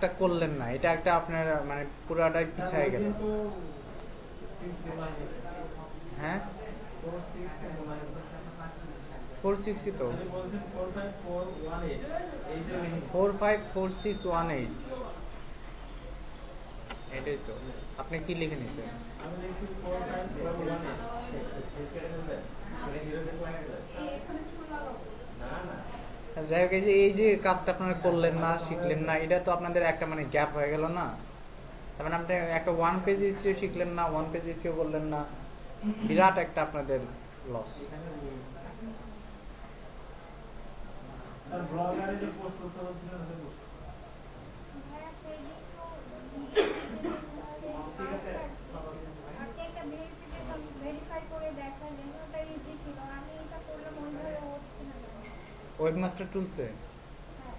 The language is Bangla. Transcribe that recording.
কাজটা করলেন না, এটা একটা আপনার মানে পুরাটাই পিছায় গেল। হ্যাঁ 460 তো 454618, এটাই তো। আপনি কি লিখে নিছেন? যাই হোক, এই যে কাজটা আপনারা করলেন না, শিখলেন না, এটা তো আপনাদের একটা মানে গ্যাপ হয়ে গেল না। তার মানে আপনি একটা ওয়ান পেজ ইসিও শিখলেন না, ওয়ান পেজ ইসিও করলেন না, বিরাট একটা আপনাদের লস। ভাইয়া সেদিন তো দিয়েছি যে হচ্ছে পাসওয়ার্ড আপনি একটা ভেরিফিকেশন ভেরিফাই করে দেখালেন, ওটা ইজি ছিল। আমি এটা করলাম ওইভাবে হচ্ছে না কেন? ওয়েবমাস্টার টুলসে হ্যাঁ